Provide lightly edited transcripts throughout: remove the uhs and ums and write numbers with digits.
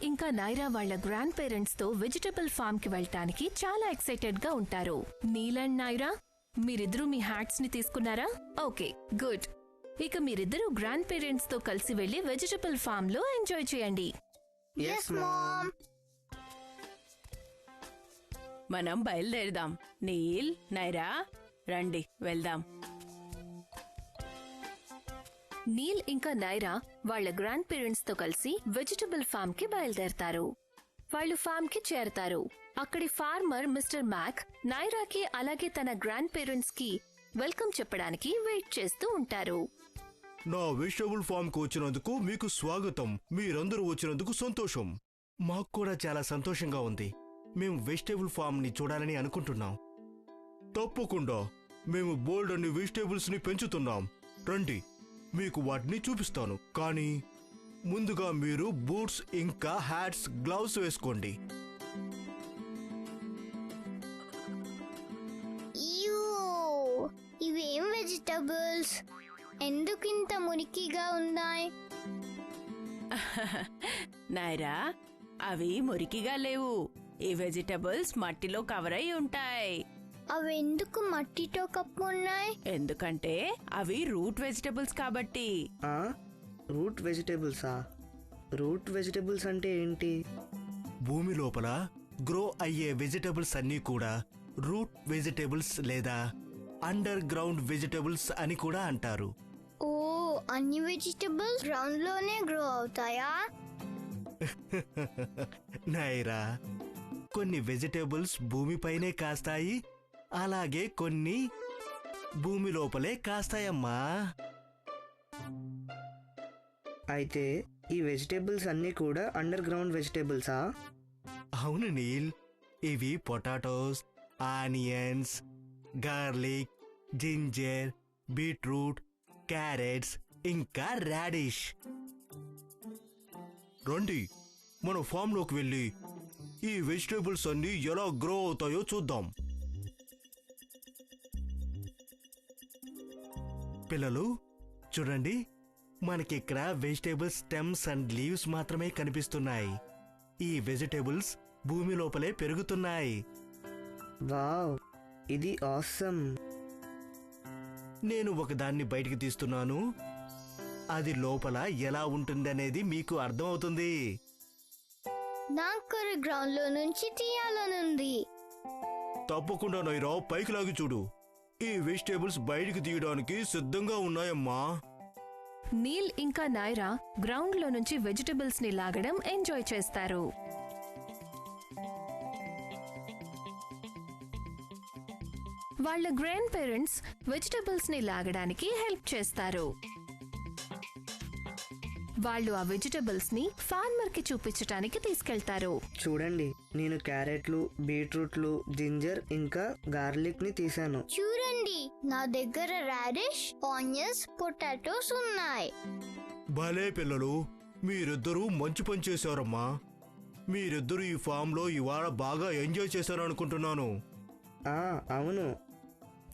ఇంకా నైరా వాళ్ల grand parents తో వెజిటబుల్ ఫార్మ్ కి వెళ్ళటానికి చాలా ఎక్సైటెడ్ గా ఉంటారు. నీల్ అండ్ నైరా, మీరిద్దరూ మీ హ్యాట్స్ ని తీసుకున్నారా? Okay, good. ఇక మీరిద్దరూ గ్రాండ్ పేరెంట్స్ తో కలిసి వెళ్లి వెజిటబుల్ ఫార్మ్ లో ఎంజాయ్ చేయండి. మనం బయలుదేరదాం. నీల్, నైరా, రండి వెళ్దాం. నీల్ ఇంకా నైరా వాళ్ల గ్రాండ్ పేరెంట్స్ తో కలిసి వెజిటబుల్ ఫార్మ్ కి బయలుదేరతారు. వాళ్లు ఫార్మ్ కి చేరతారు. అక్కడి ఫార్మర్ మిస్టర్ మ్యాక్ నైరాకి అలాగే తన గ్రాండ్ పేరెంట్స్ కి వెల్కమ్ చెప్పడానికి వెయిట్ చేస్తూ ఉంటారు. నా వెజిటబుల్ ఫార్మ్ కు వచ్చినందుకు మీకు స్వాగతం. మీరందరూ వచ్చినందుకు సంతోషం. మాకు కూడా చాలా సంతోషంగా ఉంది. మేము వెజిటబుల్ ఫార్మ్ ని చూడాలని అనుకుంటున్నాం. తప్పకుండా, మేము బోల్డ్ అన్ని వెజిటేబుల్స్ ని పెంచుతున్నాం. రండి, మీకు వాటిని చూపిస్తాను. కానీ ముందుగా మీరు బూట్స్ ఇంకా హ్యాట్స్, గ్లౌస్ వేసుకోండి. ఇవేం వెజిటబుల్స్? ఎందుకింత మురికిగా ఉన్నాయి? నైరా, అవి మురికిగా లేవు. ఈ వెజిటబుల్స్ మట్టిలో కవర్ అయి ఉంటాయి. అవి ఎందుకు మట్టితో కప్పున్నాయి? ఎందుకంటే అవి రూట్ వెజిటబుల్స్ కాబట్టి. రూట్ వెజిటేబుల్సా? రూట్ వెజిటేబుల్స్ అంటే ఏంటి? భూమి లోపల గ్రో అయ్యే వెజిటబుల్స్ అన్నీ కూడా రూట్ వెజిటబుల్స్ లేదా అండర్ గ్రౌండ్ వెజిటబుల్స్ అని కూడా అంటారు. ఓ, అన్ని వెజిటబుల్స్ గ్రౌండ్ లోనే గ్రో అవుతాయా? నైరా, కొన్ని వెజిటబుల్స్ భూమిపైనే కాస్తాయి, అలాగే కొన్ని భూమి లోపలే కాస్తాయమ్మా. అయితే ఈ వెజిటేబుల్స్ అన్నీ కూడా అండర్ గ్రౌండ్ వెజిటేబుల్సా? అవును నీల్, ఇవి potatoes, onions, garlic, ginger, beetroot, carrots ఇంకా రాడిష్. రండి, మన ఫామ్ లోకి వెళ్ళి ఈ వెజిటేబుల్స్ అన్ని ఎలా గ్రో అవుతాయో చూద్దాం. పిల్లలు చూడండి, మనకిక్కడ వెజిటేబుల్స్ స్టెమ్స్ అండ్ లీవ్స్ మాత్రమే కనిపిస్తున్నాయి. ఈ వెజిటేబుల్స్ భూమి లోపలే పెరుగుతున్నాయి. వావ్, ఇది ఆసమ్. నేను ఒకదాన్ని బయటికి తీస్తున్నాను. అది లోపల ఎలా ఉంటుందనేది మీకు అర్థమవుతుంది. నాకు గ్రౌండ్ లో నుంచి తీయాలనుంది. తప్పకుండా నైరా, పైకి లాగి చూడు. ఈ వెజిటేబుల్స్ బయటికి తీయడానికి సిద్ధంగా ఉన్నాయమ్మా. నీల్ ఇంకా నైరా గ్రౌండ్ లో నుంచి వెజిటబుల్స్ ని లాగడం ఎంజాయ్ చేస్తారు. వాళ్ల గ్రాండ్ పేరెంట్స్ వెజిటబుల్స్ ని లాగడానికి హెల్ప్ చేస్తారు. వాళ్ళు ఆ వెజిటబుల్స్ ని ఫార్మర్ కి చూపించడానికి తీసుకెళ్తారు. చూడండి, నేను క్యారెట్లు, బీట్రూట్లు, జింజర్ ఇంకా గార్లిక్ ని తీసాను. చూడండి, నా దగ్గర రాడిష్, ఆనియన్స్, పొటాటోస్ ఉన్నాయి. భలే పిల్లలు, మీరిద్దరూ మంచి పని చేశారమ్మా. మీరిద్దరూ ఈ ఫామ్ లో ఇవాళ బాగా ఎంజాయ్ చేశారనుకుంటున్నాను. అవును,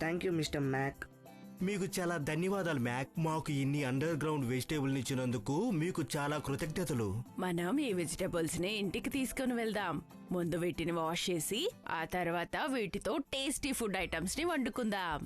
థ్యాంక్ యూ మిస్టర్ మ్యాక్. మీకు చాలా ధన్యవాదాలు మ్యాక్. మాకు ఇన్ని అండర్ గ్రౌండ్ వెజిటేబుల్ ఇచ్చినందుకు మీకు చాలా కృతజ్ఞతలు. మనం ఈ వెజిటబుల్స్ ని ఇంటికి తీసుకుని వెళ్దాం. ముందు వీటిని వాష్ చేసి ఆ తర్వాత వీటితో టేస్టీ ఫుడ్ ఐటమ్స్ ని వండుకుందాం.